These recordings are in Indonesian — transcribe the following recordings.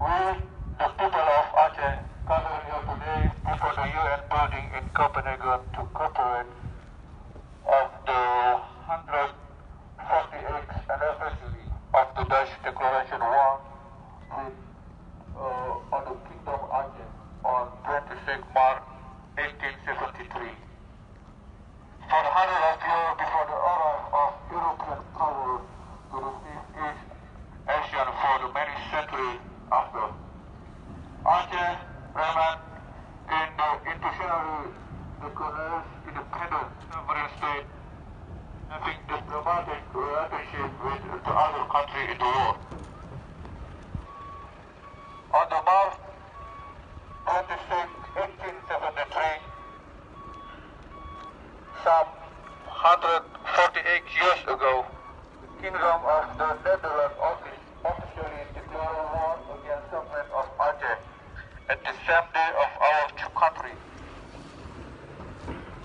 We, the people of Aceh, gathered here today before the UN building in Copenhagen to cooperate of the 148th anniversary of the Dutch Declaration war with, on the Kingdom of Aceh on 26 March 1873. For hundreds of years before the era of European power to receive East Asian for the many centuries after, Aceh remained in the institutionally recognized independent sovereign state, having diplomatic relationship with the other countries in the world. On the March 26, 1873, some 148 years ago, the Kingdom of the Netherlands officially declared war against sovereign of Aceh at the same day of our two countries.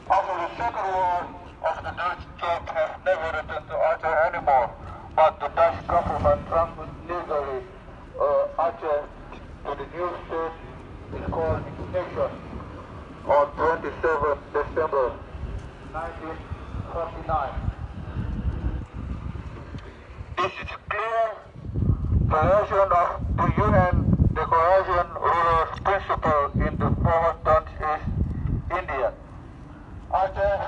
After the Second War of the Dutch troops have never returned to Aceh anymore, but the Dutch government transferred legally Aceh to the new state is called Indonesia on 27 December 1949. This is a clear violation of the UN Declaration Rulers Principle in the former Dutch East India. Aceh,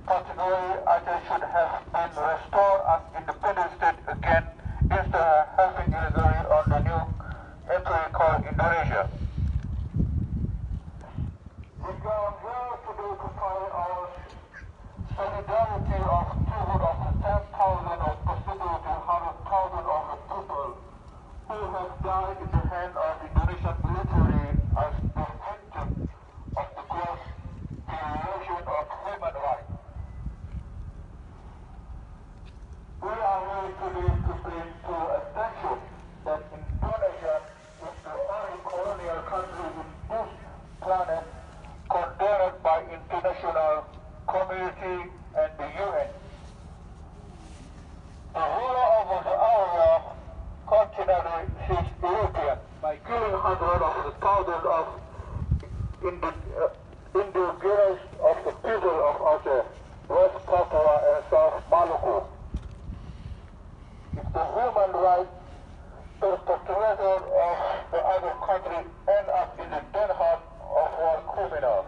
particularly Aceh, should have been restored as independent state again instead of having illegally on the new entry called Indonesia. We go on here today to find our solidarity of people of the 10,000 or possibly 100,000 of the people who have died in the hand of the Indonesian military as the victim of the gross violation of human rights. We are here today to bring to attention that Indonesia is the only colonial country in this planet condemned by international community and the UN. The ruler over the area continually sees European by killing hundreds of the thousands of indigenous of the people of Aceh, West Papua and South Maluku. If the human rights perpetrators of the other country end up in the Den Haag of war criminals,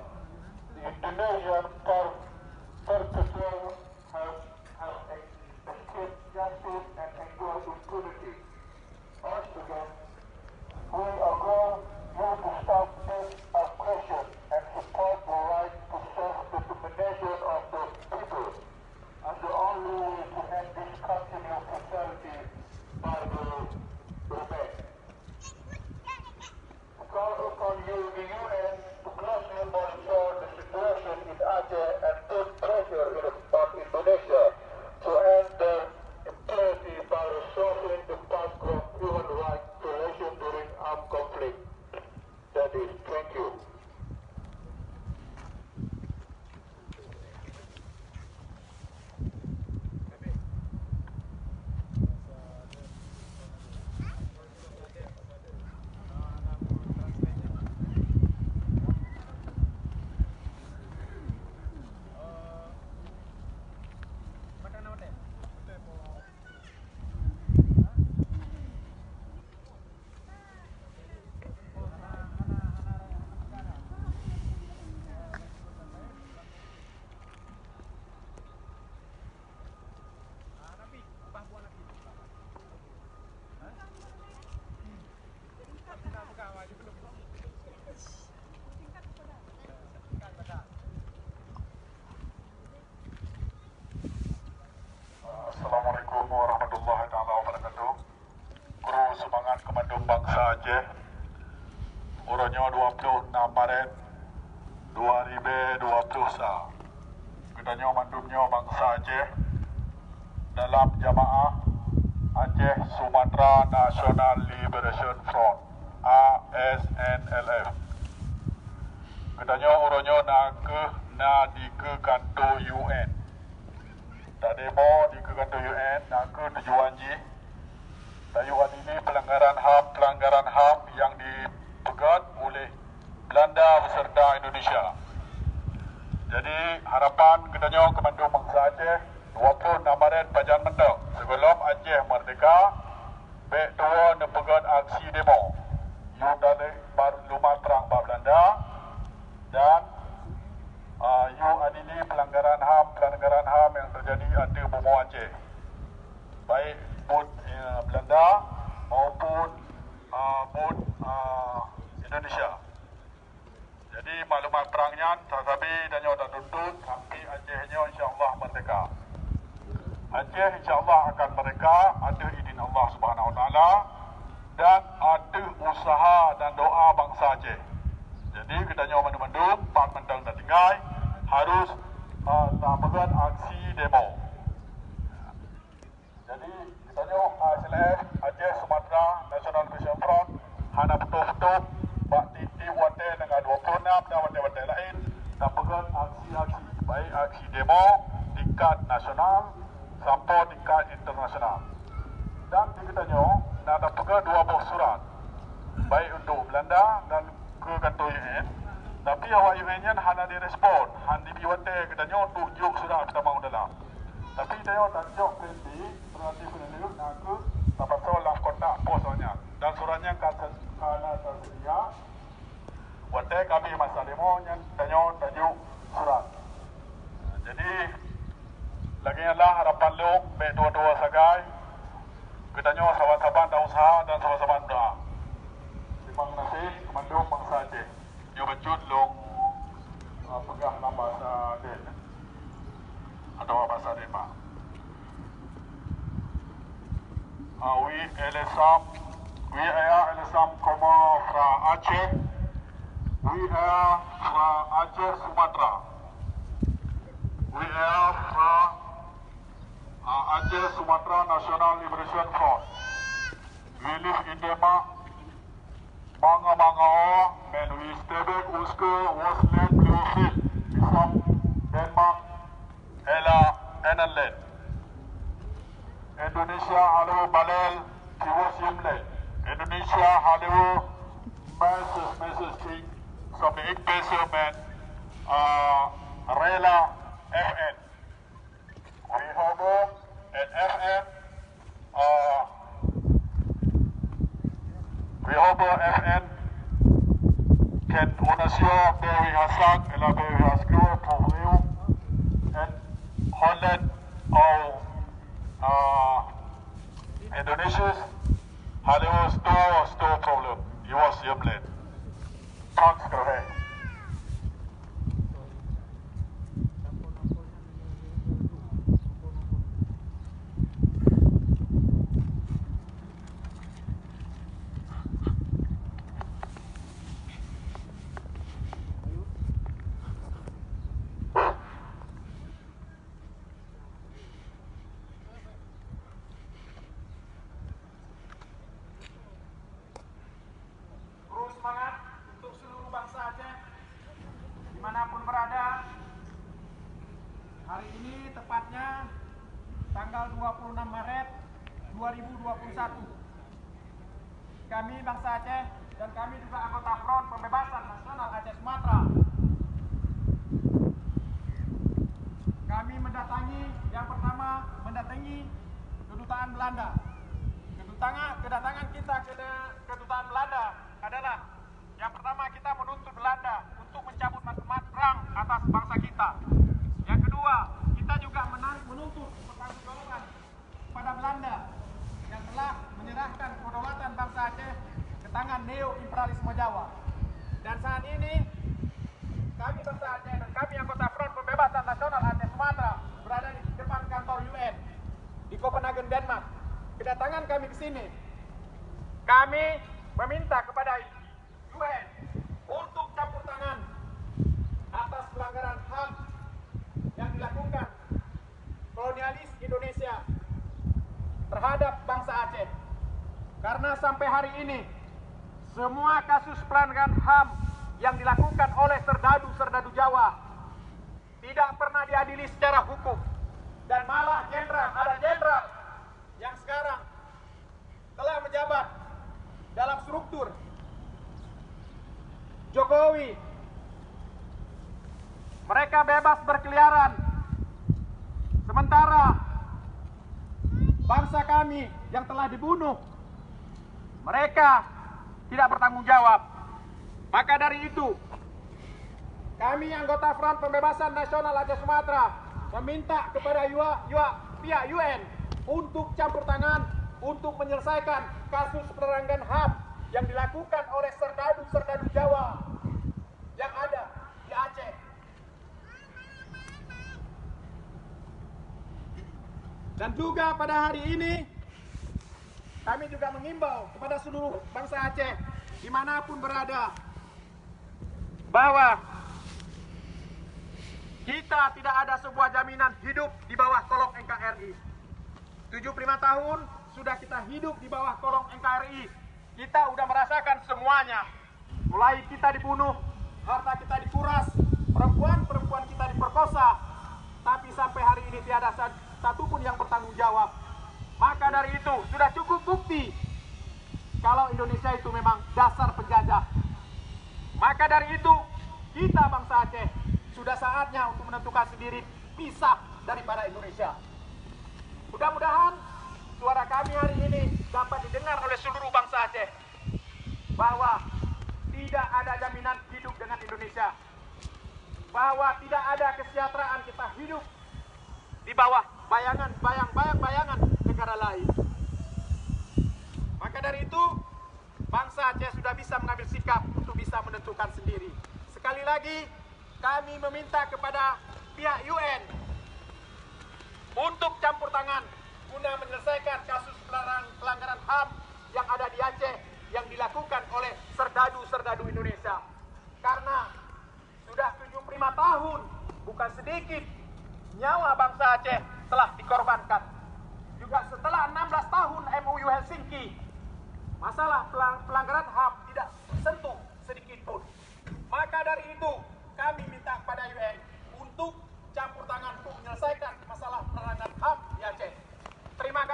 the Indonesian perpetrators have escaped justice and enjoy impunity. Once again, we are going to stop this aggression and support the right to self-determination of the people as the only way to end this continued brutality by the revenge. We call upon you, the UN, to closely monitor the situation in Aceh and put pressure on Indonesia to end the impunity by resolving the past of human rights violation during armed conflict. That is, thank you. Assalamualaikum warahmatullahi wabarakatuh. Guru Semangat Komando Bangsa Aceh, Uronyo 26 Maret 2020. Kedanyo mandumnyo bangsa Aceh dalam jamaah Aceh Sumatera National Liberation Front ASNLF. Kedanyo uronyo na di ke kantor UN. Tak demo di ke kantor UN nak ke tujuan ji. Tayuan ini pelanggaran HAM pelanggaran HAM yang dipegat oleh Belanda beserta Indonesia. Jadi harapan katanya Komando Bangsa Aceh 26 Maret pajan mendak sebelum Aceh merdeka, baik dua nepegat aksi demo. Yu dalih baru lumah terang bab Belanda dan yu adili pelanggaran HAM yang terjadi ada bumi Aceh. Baik pun Belanda maupun pun Indonesia. Jadi maklumat perangnya tetapi dan yang tak tuntut sampai Acehnya insya-Allah merdeka. Aceh insya-Allah akan merdeka ada izin Allah Subhanahu Wa Taala dan ada usaha dan doa bangsa Aceh. Jadi kita nyawa mendung part mentang dan tinggal harus tampilkan aksi demo. Jadi kita nyawa SLF Aceh Sumatera National Christian Front hana betul-betul Pak Titi Wate dengan 26 dan wate-wate lain tampilkan aksi-aksi baik aksi demo tingkat nasional sampai tingkat internasional. Dan kita nyawa nak tampilkan 2 buah surat baik untuk Belanda dan ke kantor UN, tapi awak UN-nya hanya direspon, hanya dibiwate katanya tunjuk sudah kita mau dalam. Tapi dia tunjuk prenti berarti penelitian nak ke dapat soal kontak posnya dan suratnya kalau tersedia. Wate kami masa demo yang tanya tunjuk surat. Jadi lagi lah harapan lu baik dua-dua sagai katanya sahabat-sahabat dan usaha dan sahabat-sahabat doa. Terima kasih Komando Bangsa Aceh. Yo bejut long pegah dalam bahasa Den atau bahasa Denmark. We are LSM Koma from Aceh. We are from Aceh Sumatera. We are from Aceh Sumatera National Liberation Front. We live in Denmark. Manga men we stebek uske was led Bluefield from Denmark Ella Enenlet Indonesia halo balel Kiwas Yimlet Indonesia halo Mrs. King som det ikke bedste men Rela FN. We have an FN we hope FN kan undersøge Barry har sagt, eller Barry har skrevet på brev, at Holland og Indonesia har det store problem i vores hjemland. Tak skal du have. Semangat untuk seluruh bangsa Aceh dimanapun berada. Hari ini tepatnya tanggal 26 Maret 2021 kami bangsa Aceh dan kami juga anggota Front Pembebasan Nasional Aceh Sumatera, kami yang pertama mendatangi kedutaan Belanda. Kedatangan kita ke kedutaan Belanda adalah yang pertama kita menuntut Belanda untuk mencabut maklumat perang atas bangsa kita. Yang kedua, kita juga menuntut pertanggungjawaban pada Belanda yang telah menyerahkan kedaulatan bangsa Aceh ke tangan neo-imperialisme Jawa. Dan saat ini kami bangsa Aceh dan kami anggota Front Pembebasan Nasional Aceh Sumatera berada di depan kantor UN di Copenhagen, Denmark. Kedatangan kami ke sini, kami meminta kepada UN untuk campur tangan atas pelanggaran HAM yang dilakukan kolonialis Indonesia terhadap bangsa Aceh. Karena sampai hari ini semua kasus pelanggaran HAM yang dilakukan oleh serdadu Jawa tidak pernah diadili secara hukum, dan malah ada jenderal yang sekarang telah menjabat dalam bangsa kami yang telah dibunuh. Mereka tidak bertanggung jawab. Maka dari itu, kami anggota Front Pembebasan Nasional Aceh Sumatera meminta kepada pihak UN untuk campur tangan untuk menyelesaikan kasus pelanggaran HAM yang dilakukan oleh serdadu-serdadu Jawa yang ada di Aceh. Dan juga pada hari ini kami juga mengimbau kepada seluruh bangsa Aceh dimanapun berada bahwa kita tidak ada sebuah jaminan hidup di bawah kolong NKRI. 75 tahun sudah kita hidup di bawah kolong NKRI. Kita udah merasakan semuanya. Mulai kita dibunuh, harta kita dikuras, perempuan kita diperkosa. Tapi sampai hari ini tiada satupun yang bertanggung jawab. Maka dari itu sudah cukup bukti kalau Indonesia itu memang dasar penjajah. Maka dari itu kita bangsa Aceh sudah saatnya untuk menentukan sendiri pisah daripada Indonesia. Mudah-mudahan suara kami hari ini dapat didengar oleh seluruh bangsa Aceh bahwa tidak ada jaminan hidup dengan Indonesia, bahwa tidak ada kesejahteraan kita hidup di bawah bayang-bayangan negara lain. Maka dari itu bangsa Aceh sudah bisa mengambil sikap untuk bisa menentukan sendiri. Sekali lagi kami meminta kepada pihak UN untuk campur tangan guna menyelesaikan kasus pelanggaran HAM yang ada di Aceh yang dilakukan oleh serdadu-serdadu Indonesia. Karena sudah 75 tahun, bukan sedikit, nyawa bangsa Aceh telah dikorbankan. Juga setelah 16 tahun MOU Helsinki, masalah pelanggaran HAM tidak sentuh sedikit pun. Maka dari itu kami minta kepada UN untuk campur tangan untuk menyelesaikan masalah pelanggaran HAM di Aceh. Terima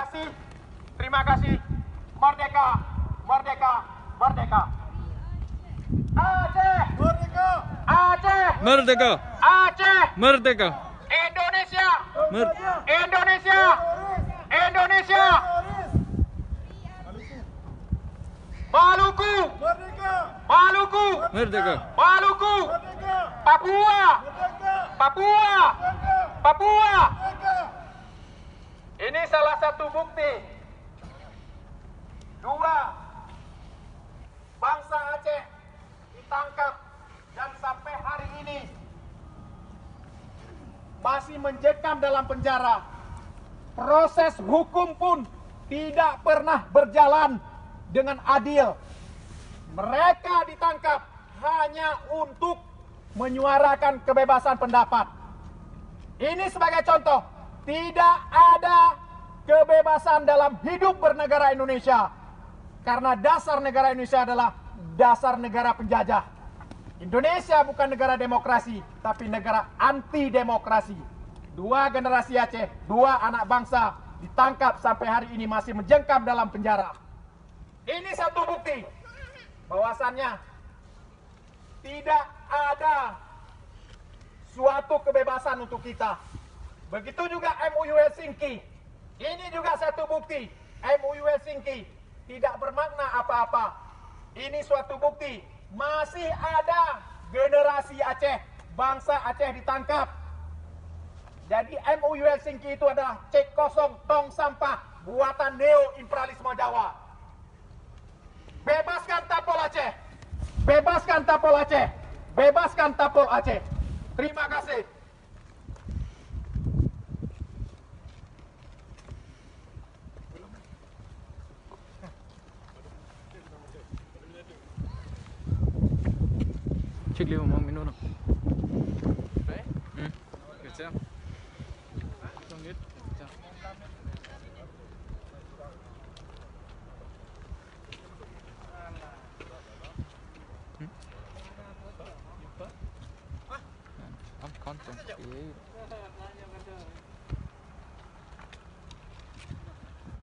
kasih. Merdeka, merdeka, merdeka. Aceh merdeka. Aceh Merdeka! Aceh Merdeka! Indonesia. Merdeka! Indonesia. Indonesia. Maluku. Maluku. Merdeka! Maluku. Papua. Papua. Papua. Ini salah satu bukti. Dua, bangsa Aceh ditangkap dan sampai hari ini masih mencekam dalam penjara. Proses hukum pun tidak pernah berjalan dengan adil. Mereka ditangkap hanya untuk menyuarakan kebebasan pendapat. Ini sebagai contoh, tidak ada kebebasan dalam hidup bernegara Indonesia. Karena dasar negara Indonesia adalah dasar negara penjajah. Indonesia bukan negara demokrasi, tapi negara anti demokrasi. Dua generasi Aceh, dua anak bangsa ditangkap sampai hari ini masih menjengkam dalam penjara. Ini satu bukti bahwasannya tidak ada suatu kebebasan untuk kita. Begitu juga MOU Helsinki. Ini juga satu bukti. MOU Helsinki tidak bermakna apa-apa. Ini suatu bukti masih ada generasi Aceh, bangsa Aceh ditangkap. Jadi MOU Helsinki itu adalah cek kosong tong sampah buatan neo-imperialisme Jawa. Bebaskan Tapol Aceh. Bebaskan Tapol Aceh. Bebaskan Tapol Aceh. Terima kasih. Cek 5 minuto. Kecil. Tunggu. Am content.